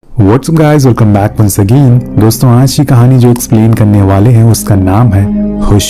WhatsApp guys, welcome back once again. दोस्तों, आज की कहानी जो एक्सप्लेन करने वाले हैं उसका नाम है हुश।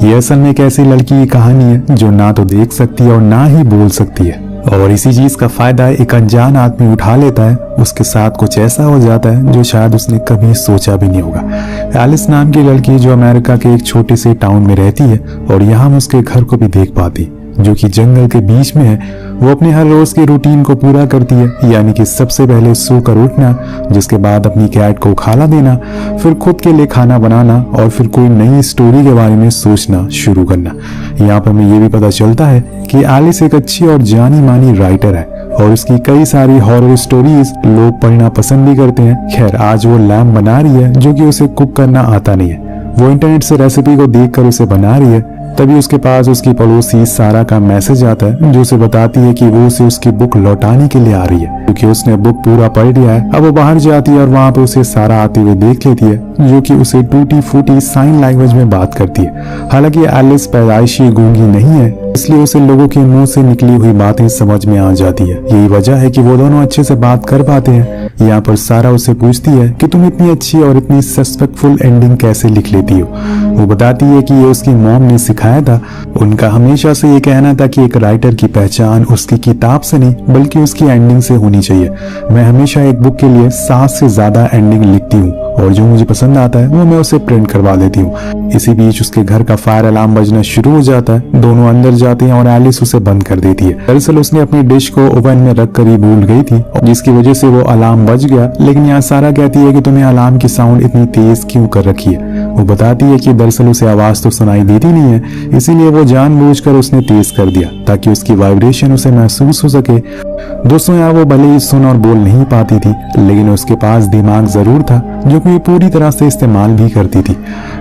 ये असल में एक ऐसी लड़की की कहानी है जो ना तो देख सकती है और ना ही बोल सकती है, और इसी चीज का फायदा एक अनजान आदमी उठा लेता है। उसके साथ कुछ ऐसा हो जाता है जो शायद उसने कभी सोचा भी नहीं होगा। एलिस नाम की लड़की जो अमेरिका के एक छोटे से टाउन में रहती है और यहाँ हम उसके घर को भी देख पाती, जो कि जंगल के बीच में है। वो अपने हर रोज के रूटीन को पूरा करती है, यानी कि सबसे पहले सोकर उठना, जिसके बाद अपनी कैट को खाना देना, फिर खुद के लिए खाना बनाना और फिर कोई नई स्टोरी के बारे में सोचना शुरू करना। यहाँ पर हमें ये भी पता चलता है कि एलिस एक अच्छी और जानी मानी राइटर है और उसकी कई सारी हॉरर स्टोरीज लोग पढ़ना पसंद भी करते हैं। खैर, आज वो लैम्प बना रही है जो कि उसे कुक करना आता नहीं है। वो इंटरनेट से रेसिपी को देखकर उसे बना रही है। तभी उसके पास उसकी पड़ोसी सारा का मैसेज आता है जो उसे बताती है कि वो उसे उसकी बुक लौटाने के लिए आ रही है, क्योंकि उसने बुक पूरा पढ़ लिया है। अब वो बाहर जाती है और वहाँ पे उसे सारा आते हुए देख लेती है, जो कि उसे टूटी फूटी साइन लैंग्वेज में बात करती है। हालांकि एलिस पैदाइशी गूंगी नहीं है, इसलिए उसे लोगों के मुंह से निकली हुई बातें समझ में आ जाती है। यही वजह है कि वो दोनों अच्छे से बात कर पाते हैं। यहाँ पर सारा उसे पूछती है कि तुम इतनी अच्छी और इतनी सस्पेक्टफुल एंडिंग कैसे लिख लेती हो। वो बताती है कि ये उसकी मॉम ने सिखाया था। उनका हमेशा से ये कहना था कि एक राइटर की पहचान उसकी किताब से नहीं बल्कि उसकी एंडिंग से होनी चाहिए। मैं हमेशा एक बुक के लिए 7 से ज्यादा एंडिंग लिखती हूँ और जो मुझे पसंद आता है वो मैं उसे प्रिंट करवा देती हूँ। इसी बीच उसके घर का फायर अलार्म बजना शुरू हो जाता है। दोनों अंदर जाते हैं और एलिस उसे बंद कर देती है। दरअसल उसने अपनी डिश को ओवन में रख कर ही भूल गई थी, जिसकी वजह से वो अलार्म बज गया। लेकिन यहाँ सारा कहती है कि तुम्हें अलार्म की साउंड इतनी तेज क्यों कर रखी है। वो बताती है कि दरअसल उसे आवाज तो सुनाई देती नहीं है, इसीलिए वो जानबूझकर उसने तेज कर दिया ताकि उसकी वाइब्रेशन उसे महसूस हो सके। दोस्तों, यहाँ वो भले ही सुन और बोल नहीं पाती थी, लेकिन उसके पास दिमाग जरूर था जो कि पूरी तरह से इस्तेमाल भी करती थी।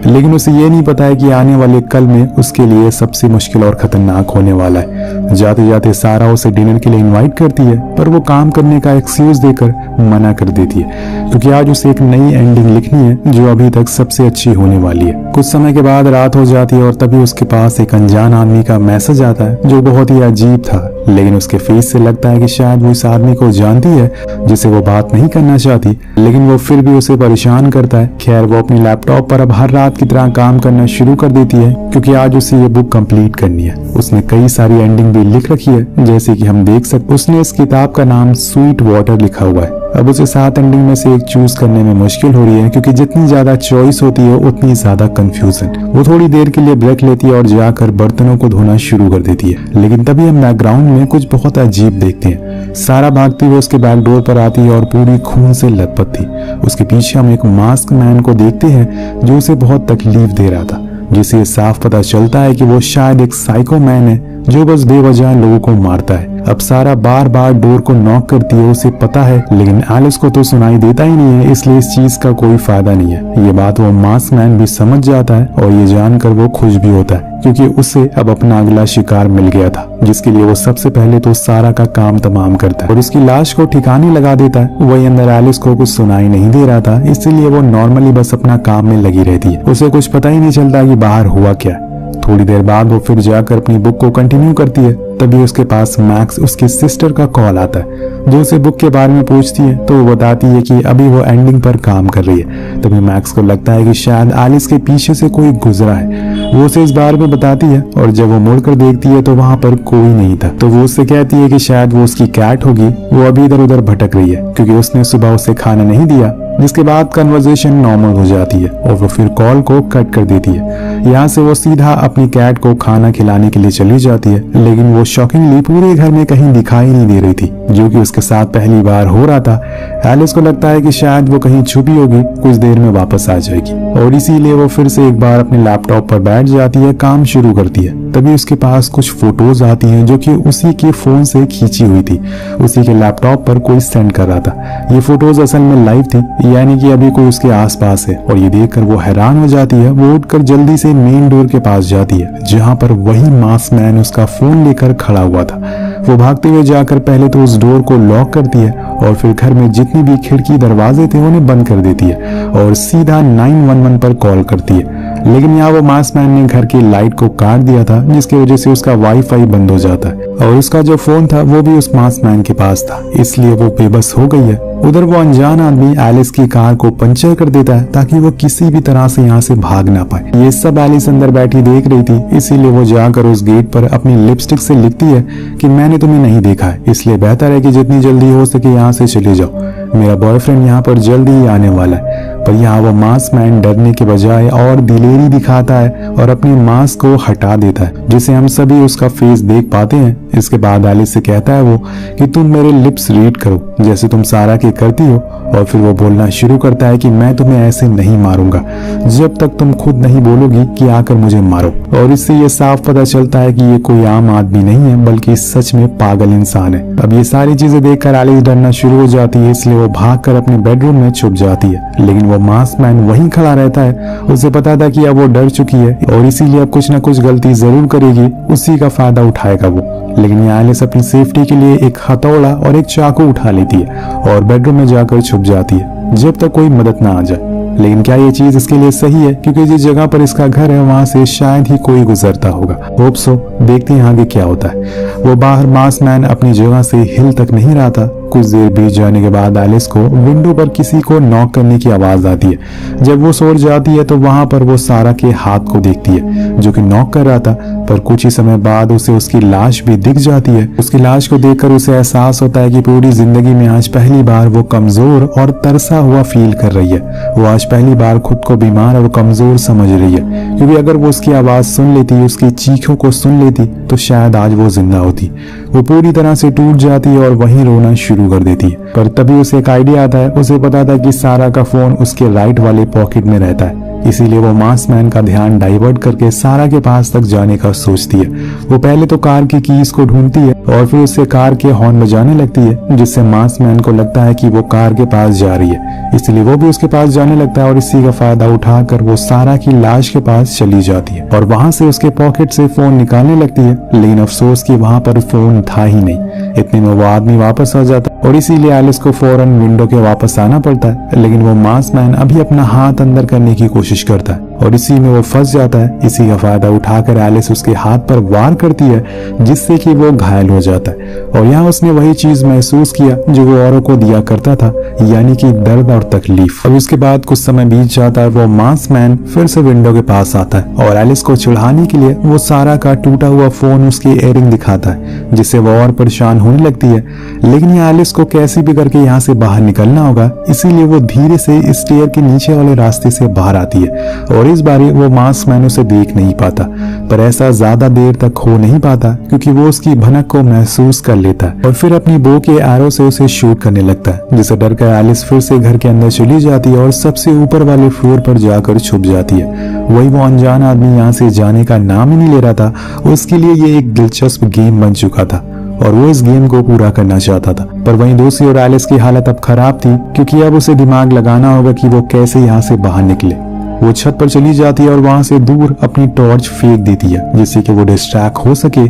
लेकिन उसे ये नहीं पता है कि आने वाले कल में उसके लिए सबसे मुश्किल और खतरनाक होने वाला है। जाते जाते सारा उसे डिनर के लिए इनवाइट करती है, पर वो काम करने का एक्सक्यूज देकर मना कर देती है, क्योंकि आज उसे एक नई एंडिंग लिखनी है जो अभी तक सबसे अच्छी होने वाली है। कुछ समय के बाद रात हो जाती है और तभी उसके पास एक अनजान आदमी का मैसेज आता है जो बहुत ही अजीब था, लेकिन उसके फेस से लगता है कि शायद वो इस आदमी को जानती है जिसे वो बात नहीं करना चाहती, लेकिन वो फिर भी उसे परेशान करता है। खैर, वो अपनी लैपटॉप पर अब हर रात की तरह काम करना शुरू कर देती है, क्योंकि आज उसे ये बुक कंप्लीट करनी है। उसने कई सारी एंडिंग भी लिख रखी है, जैसे कि हम देख सकते उसने इस किताब का नाम स्वीट वाटर लिखा हुआ है। अब उसे 7 एंडिंग में से एक चूज करने में मुश्किल हो रही है, क्योंकि जितनी ज्यादा चॉइस होती है उतनी ज्यादा कंफ्यूजन। वो थोड़ी देर के लिए ब्रेक लेती है और जाकर बर्तनों को धोना शुरू कर देती है। लेकिन तभी हम बैकग्राउंड में कुछ बहुत अजीब देखते हैं। सारा भागती हुई उसके बैक डोर पर आती है और पूरी खून से लथपथ थी। उसके पीछे हम एक मास्क मैन को देखते हैं जो उसे बहुत तकलीफ दे रहा था, जिसे साफ पता चलता है कि वो शायद एक साइको मैन है जो बस बेवजह लोगों को मारता है। अब सारा बार बार डोर को नॉक करती है, उसे पता है, लेकिन एलिस को तो सुनाई देता ही नहीं है, इसलिए इस चीज का कोई फायदा नहीं है। ये बात वो मास्क मैन भी समझ जाता है और ये जानकर वो खुश भी होता है, क्योंकि उसे अब अपना अगला शिकार मिल गया था, जिसके लिए वो सबसे पहले तो सारा का काम तमाम करता है और उसकी लाश को ठिकाने लगा देता है। वही अंदर एलिस को कुछ सुनाई नहीं दे रहा था, इसीलिए वो नॉर्मली बस अपना काम में लगी रहती है। उसे कुछ पता ही नहीं चलता कि बाहर हुआ क्या। थोड़ी देर बाद वो फिर जाकर अपनी बुक को कंटिन्यू करती है। तभी उसके पास मैक्स उसकी सिस्टर का कॉल आता है, जो उसे बुक के बारे में पूछती है। तो वो बताती है कि अभी वो एंडिंग पर काम कर रही है। तभी मैक्स को लगता है कि शायद एलिस के पीछे से कोई गुजरा है। वो उसे इस बारे में बताती है और जब वो मुड़कर देखती है तो वहाँ पर कोई नहीं था। तो वो उससे कहती है कि शायद वो उसकी कैट होगी, वो अभी इधर उधर भटक रही है क्योंकि उसने सुबह उसे खाना नहीं दिया। जिसके बाद कन्वर्सेशन नॉर्मल हो जाती है और वो फिर कॉल को कट कर देती है। यहाँ से वो सीधा अपनी कैट को खाना खिलाने के लिए चली जाती है, लेकिन वो शॉकिंगली पूरे घर में कहीं दिखाई नहीं दे रही थी, जो कि उसके साथ पहली बार हो रहा था। एलिस को लगता है कि शायद वो कहीं छुपी होगी, कुछ देर में वापस आ जाएगी, और इसीलिए वो फिर से एक बार अपने लैपटॉप पर बैठ जाती है, काम शुरू करती है। तभी उसके पास कुछ फोटोज आती हैं जो कि उसी के फोन से खींची हुई थी। उसी के लैपटॉप पर कोई सेंड कर रहा था। ये फोटोज असल में लाइव थी, यानी कि अभी कोई उसके आसपास है, और ये देखकर वो हैरान हो जाती है। वो उठकर जल्दी से मेन डोर के पास जाती है, जहाँ पर वही मास्क मैन उसका फोन लेकर खड़ा हुआ था। वो भागते हुए जाकर पहले तो उस डोर को लॉक करती है और फिर घर में जितनी भी खिड़की दरवाजे थे उन्हें बंद कर देती है और सीधा 911 पर कॉल करती है। लेकिन यहाँ वो मास्कमैन ने घर की लाइट को काट दिया था, जिसकी वजह से उसका वाईफाई बंद हो जाता है और उसका जो फोन था वो भी उस मास्कमैन के पास था, इसलिए वो बेबस हो गई है। उधर वो अनजान आदमी एलिस की कार को पंचर कर देता है ताकि वो किसी भी तरह से यहाँ से भाग ना पाए। ये सब एलिस अंदर बैठी देख रही थी, इसीलिए वो जाकर उस गेट पर अपनी लिपस्टिक से लिखती है कि मैंने तुम्हें नहीं देखा है, इसलिए बेहतर है कि जितनी जल्दी हो सके यहाँ से चले जाओ, मेरा बॉयफ्रेंड यहाँ पर जल्दी ही आने वाला है। पर यहाँ वो मास्कमैन डरने के बजाय और दिलेरी दिखाता है और अपनी मास्क को हटा देता है, जिसे हम सभी उसका फेस देख पाते हैं। इसके बाद एलिस से कहता है वो कि तुम मेरे लिप्स रीड करो जैसे तुम सारा के करती हो, और फिर वो बोलना शुरू करता है कि मैं तुम्हें ऐसे नहीं मारूंगा जब तक तुम खुद नहीं बोलोगी कि आकर मुझे मारो। और इससे ये साफ पता चलता है कि ये कोई आम आदमी नहीं है बल्कि सच में पागल इंसान है। अब ये सारी चीजें देखकर एलिस डरना शुरू हो जाती है, इसलिए वो भागकर अपने बेडरूम में छुप जाती है। लेकिन वो मास्कमैन वहीं खड़ा रहता है, उसे पता था कि अब वो डर चुकी है और इसीलिए अब कुछ न कुछ गलती जरूर करेगी, उसी का फायदा उठाएगा वो। लेकिन एलिस अपनी सेफ्टी के लिए एक हथौड़ा और एक चाकू उठा लेती है और बेडरूम में जाकर छुप जाती है जब तक कोई मदद ना आ जाए। लेकिन क्या ये चीज इसके लिए सही है, क्योंकि जिस जगह पर इसका घर है वहां से शायद ही कोई गुजरता होगा। होप सो, देखते हैं आगे क्या होता है। वो बाहर मास्कमैन अपनी जगह से हिल तक नहीं रहा था। कुछ देर बीत जाने के बाद एलिस को विंडो पर किसी को नॉक करने की आवाज आती है। जब वो सो जाती है तो वहां पर वो सारा के हाथ को देखती है जो कि नॉक कर रहा था, पर कुछ ही समय बाद उसे उसकी लाश भी दिख जाती है। उसकी लाश को देखकर उसे एहसास होता है कि पूरी जिंदगी में आज पहली बार वो कमजोर और तरसा हुआ फील कर रही है। वो आज पहली बार खुद को बीमार और कमजोर समझ रही है, क्योंकि अगर वो उसकी आवाज सुन लेती, उसकी चीखों को सुन लेती, तो शायद आज वो जिंदा होती। वो पूरी तरह से टूट जाती है और वहीं रोना शुरू कर देती है। पर तभी उसे एक आइडिया आता है। उसे पता था कि सारा का फोन उसके राइट वाले पॉकेट में रहता है, इसीलिए वो मास्कमैन का ध्यान डाइवर्ट करके सारा के पास तक जाने का सोचती है। वो पहले तो कार की कीज को ढूंढती है और फिर उससे कार के हॉर्न बजाने लगती है, जिससे मास्कमैन को लगता है कि वो कार के पास जा रही है, इसलिए वो भी उसके पास जाने लगता है और इसी का फायदा उठाकर वो सारा की लाश के पास चली जाती है और वहां से उसके पॉकेट से फोन निकालने लगती है। लेकिन अफसोस कि वहां पर फोन था ही नहीं। इतने में वो आदमी वापस आ जाता है और इसीलिए एलिस को फौरन विंडो के वापस आना पड़ता है। लेकिन वो मास्कमैन अभी अपना हाथ अंदर करने की कोशिश करता है और इसी में वो फंस जाता है। इसी का फायदा उठाकर एलिस उसके हाथ पर वार करती है, जिससे कि वो घायल हो जाता है। और यहाँ उसने वही चीज महसूस किया जो वो औरों को दिया करता था, यानी कि दर्द और तकलीफ। अब उसके बाद कुछ समय बीत जाता है। वो मास्कमैन फिर से विंडो के पास आता है और एलिस को चिढ़ाने के लिए वो सारा का टूटा हुआ फोन उसकी इयररिंग दिखाता है, जिससे वो और परेशान होने लगती है। लेकिन ये एलिस को कैसे भी करके यहाँ से बाहर निकलना होगा, इसीलिए वो धीरे से स्टेयर के नीचे वाले रास्ते से बाहर आती है और इस बारी वो मास्कमैन उसे देख नहीं पाता। पर ऐसा ज्यादा देर तक हो नहीं पाता, क्योंकि वो उसकी भनक को महसूस कर लेता है और फिर अपनी बो के एरो से उसे शूट करने लगता है, जिसे डरकर एलिस फिर से घर के अंदर चली जाती है और सबसे ऊपर वाले फ्लोर पर जाकर छुप जाती है। वही वो अनजान आदमी यहाँ से जाने का नाम ही नहीं ले रहा था। उसके लिए ये एक दिलचस्प गेम बन चुका था और वो इस गेम को पूरा करना चाहता था। पर वहीं दूसरी ओर एलिस की हालत अब खराब थी, क्योंकि अब उसे दिमाग लगाना होगा कि वो कैसे यहाँ से बाहर निकले। वो छत पर चली जाती है और वहां से दूर अपनी टॉर्च फेंक देती है, जिससे कि वो डिस्ट्रैक्ट हो सके।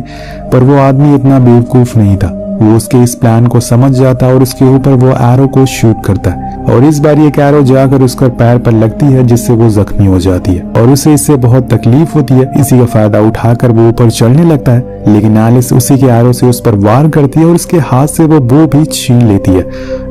पर वो आदमी इतना बेवकूफ नहीं था, वो उसके इस प्लान को समझ जाता है और उसके ऊपर वो एरो को शूट करता है और इस बार एक एरो जाकर उसका पैर पर लगती है, जिससे वो जख्मी हो जाती है और उसे इससे बहुत तकलीफ होती है। इसी का फायदा उठाकर वो ऊपर चढ़ने लगता है, लेकिन एलिस उसी के एरो से उस पर वार करती है और उसके हाथ से वो बो भी छीन लेती है,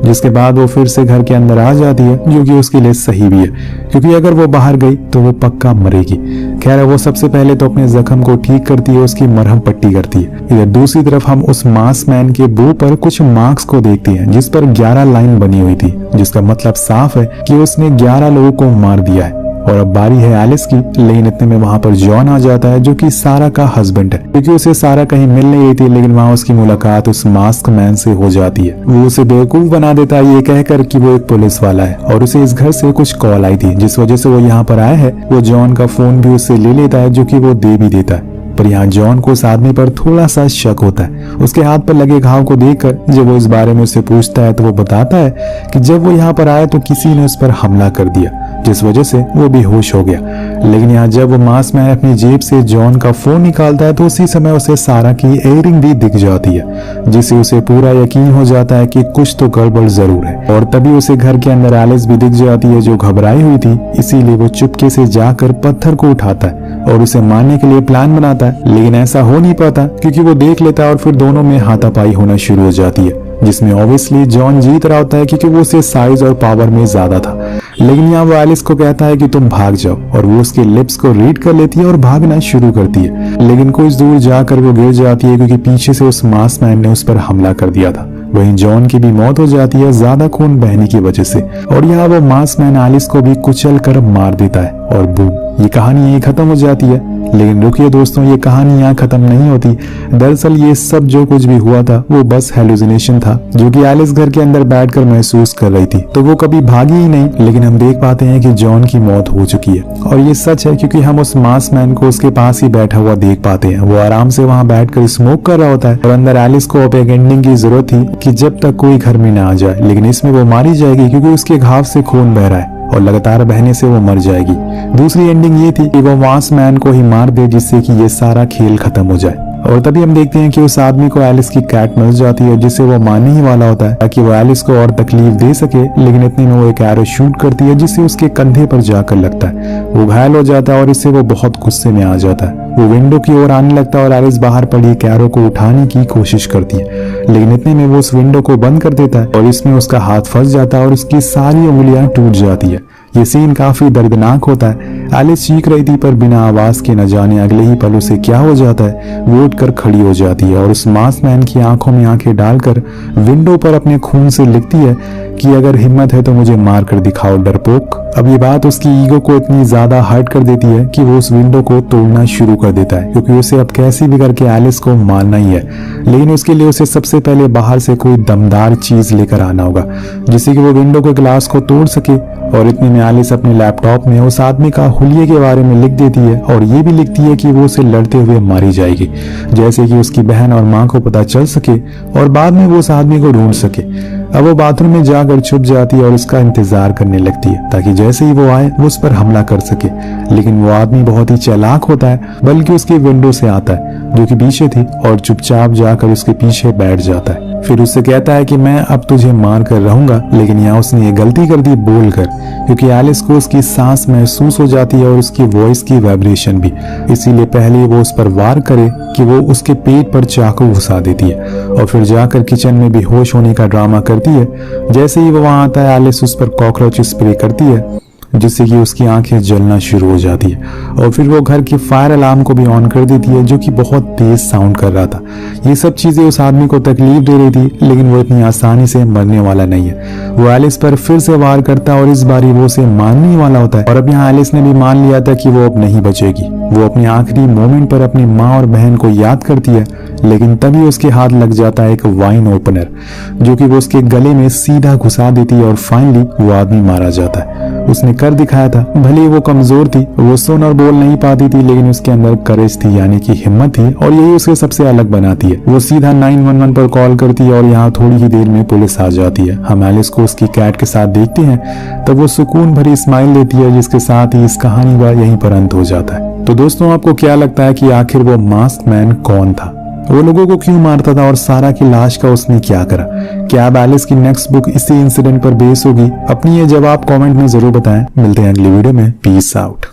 जिसके बाद वो फिर से घर के अंदर आ जाती है, जो कि उसके लिए सही भी है, क्योंकि अगर वो बाहर गई तो वो पक्का मरेगी। खैर, वो सबसे पहले तो अपने जख्म को ठीक करती है, उसकी मरहम पट्टी करती है। इधर दूसरी तरफ हम उस मास्कमैन के बो पर कुछ मार्क्स को देखते हैं, जिस पर 11 लाइन बनी हुई थी, जिसका मतलब साफ है कि उसने 11 लोगों को मार दिया है। और अब बारी है एलिस की। लेकिन इतने में वहां पर जॉन आ जाता है, जो कि सारा का हस्बैंड है, क्योंकि उसे सारा कहीं मिल नहीं रही थी। लेकिन वहां उसकी मुलाकात उस मास्कमैन से हो जाती है। वो उसे बेवकूफ बना देता है ये कहकर कि वो एक पुलिस वाला है और उसे इस घर से कुछ कॉल आई थी, जिस वजह से वो यहाँ पर आया है। वो जॉन का फोन भी उससे ले लेता है, जो कि वो दे भी देता है। पर यहाँ जॉन को उस आदमी पर थोड़ा सा शक होता है। उसके हाथ पर लगे घाव को देखकर जब वो इस बारे में उससे पूछता है तो वो बताता है कि जब वो यहाँ पर आया तो किसी ने उस पर हमला कर दिया, जिस वजह से वो बेहोश हो गया। लेकिन यहाँ जब वो मास्क मैन अपनी जेब से जॉन का फोन निकालता है तो उसी समय उसे सारा की इयररिंग भी दिख जाती है, जिससे उसे पूरा यकीन हो जाता है कि कुछ तो गड़बड़ जरूर है। और तभी उसे घर के अंदर एलिस भी दिख जाती है जो घबराई हुई थी, इसीलिए वो चुपके से जाकर पत्थर को उठाता है और उसे मारने के लिए प्लान बनाता है। लेकिन ऐसा हो नहीं पाता क्योंकि वो देख लेता है और फिर दोनों में हाथापाई होना शुरू हो जाती है, जिसमें ऑब्वियसली जॉन जीत रहा होता है क्योंकि वो उससे साइज और पावर में ज्यादा था। लेकिन यहाँ वो एलिस को कहता है कि तुम भाग जाओ और वो उसके लिप्स को रीड कर लेती है और भागना शुरू करती है। लेकिन कुछ दूर जाकर वो गिर जाती है क्योंकि पीछे से उस मास्क मैन ने उस पर हमला कर दिया था। वहीं जॉन की भी मौत हो जाती है ज्यादा खून बहने की वजह से। और यहाँ वो मास्क मैन एलिस को भी कुचल कर मार देता है और बूम, ये कहानी यही खत्म हो जाती है। लेकिन रुकिए दोस्तों, ये कहानी यहाँ खत्म नहीं होती। दरअसल ये सब जो कुछ भी हुआ था वो बस हेलुसिनेशन था जो कि एलिस घर के अंदर बैठकर महसूस कर रही थी। तो वो कभी भागी ही नहीं। लेकिन हम देख पाते हैं कि जॉन की मौत हो चुकी है और ये सच है क्योंकि हम उस मास्क मैन को उसके पास ही बैठा हुआ देख पाते हैं। वो आराम से वहाँ बैठकर स्मोक कर रहा होता है और अंदर एलिस को अब एक एंडिंग की जरूरत थी कि जब तक कोई घर में ना आ जाए। लेकिन इसमें वो मारी जाएगी क्योंकि उसके घाव से खून बह रहा है और लगातार बहने से वो मर जाएगी। दूसरी एंडिंग ये थी कि वो मास्क मैन को ही मार दे जिससे कि ये सारा खेल खत्म हो जाए। और तभी हम देखते हैं कि उस आदमी को एलिस की कैट मिल जाती है जिससे वो मारने ही वाला होता है ताकि वो एलिस को और तकलीफ दे सके। लेकिन इतने में वो एक एरो शूट करती है जिससे उसके कंधे पर जाकर लगता है। वो घायल हो जाता है और इससे वो बहुत गुस्से में आ जाता है। वो विंडो की ओर आने लगता है और एलिस बाहर पड़ी एक एरो को उठाने की कोशिश करती है। लेकिन इतने में वो उस विंडो को बंद कर देता है और इसमें उसका हाथ फंस जाता है और उसकी सारी उंगलियां टूट जाती है। ये सीन काफी दर्दनाक होता है। एलिस चीख रही थी पर बिना आवाज के न जाने अगले ही पल उसे क्या हो जाता है, वो उठकर खड़ी हो जाती है और उस मास्क मैन की आंखों में आंखें डालकर विंडो पर अपने खून से लिखती है कि अगर हिम्मत है तो मुझे मार कर दिखाओ डरपोक। अब ये बात उसकी ईगो को इतनी ज्यादा हर्ट कर देती है कि वो उस विंडो को तोड़ना शुरू कर देता है क्योंकि उसे अब कैसे भी करके एलिस को मारना ही है। लेकिन उसके लिए उसे सबसे पहले बाहर से कोई दमदार चीज लेकर आना होगा जिससे कि वो विंडो के ग्लास को तोड़ सके। और इतने में एलिस अपने लैपटॉप में उस आदमी का हुलिये के बारे में लिख देती है और ये भी लिखती है कि वो उसे लड़ते हुए मारी जाएगी, जैसे कि उसकी बहन और माँ को पता चल सके और बाद में वो उस आदमी को ढूंढ सके। अब वो बाथरूम में जाकर छुप जाती है और उसका इंतजार करने लगती है ताकि जैसे ही वो आए वो उस पर हमला कर सके। लेकिन वो आदमी बहुत ही चालाक होता है, बल्कि उसकी विंडो से आता है जो कि पीछे थी और चुपचाप जाकर उसके पीछे बैठ जाता है। फिर उससे कहता है कि मैं अब तुझे मार कर रहूंगा। लेकिन यहाँ उसने ये गलती कर दी बोलकर, क्योंकि एलिस को उसकी सांस महसूस हो जाती है और उसकी वॉइस की वाइब्रेशन भी। इसीलिए पहले वो उस पर वार करे कि वो उसके पेट पर चाकू घुसा देती है और फिर जाकर किचन में बेहोश होने का ड्रामा करती है। जैसे ही वो वहां आता है एलिस उस पर कॉकरोच स्प्रे करती है जिससे कि उसकी आंखें जलना शुरू हो जाती है और फिर वो घर की फायर अलार्म को भी ऑन कर देती है जो कि बहुत तेज साउंड कर रहा था। ये सब चीजें उस आदमी को तकलीफ दे रही थी लेकिन वो इतनी आसानी से मरने वाला नहीं है। वो एलिस पर फिर से वार करता है और इस बारी वो उसे मारने ही वाला होता है। और अब यहाँ एलिस ने भी मान लिया था कि वो अब नहीं बचेगी। वो अपने आखिरी मोमेंट पर अपनी माँ और बहन को याद करती है, लेकिन तभी उसके हाथ लग जाता है एक वाइन ओपनर जो कि वो उसके गले में सीधा घुसा देती है और फाइनली वो आदमी मारा जाता है। उसने कर दिखाया था, भले ही वो कमजोर थी, वो सुन और बोल नहीं पाती थी, लेकिन उसके अंदर करेज थी यानी कि हिम्मत थी और यही उसे सबसे अलग बनाती है। वो सीधा 911 पर कॉल करती है और यहाँ थोड़ी ही देर में पुलिस आ जाती है। हम एलिस को उसकी कैट के साथ देखते हैं तब वो सुकून भरी स्माइल देती है जिसके साथ ही इस कहानी का यहीं पर अंत हो जाता है। तो दोस्तों, आपको क्या लगता है कि आखिर वो मास्क मैन कौन था? वो लोगों को क्यों मारता था और सारा की लाश का उसने क्या करा? क्या अब एलिस की नेक्स्ट बुक इसी इंसिडेंट पर बेस होगी? अपनी ये जवाब कमेंट में जरूर बताएं। मिलते हैं अगली वीडियो में। Peace out.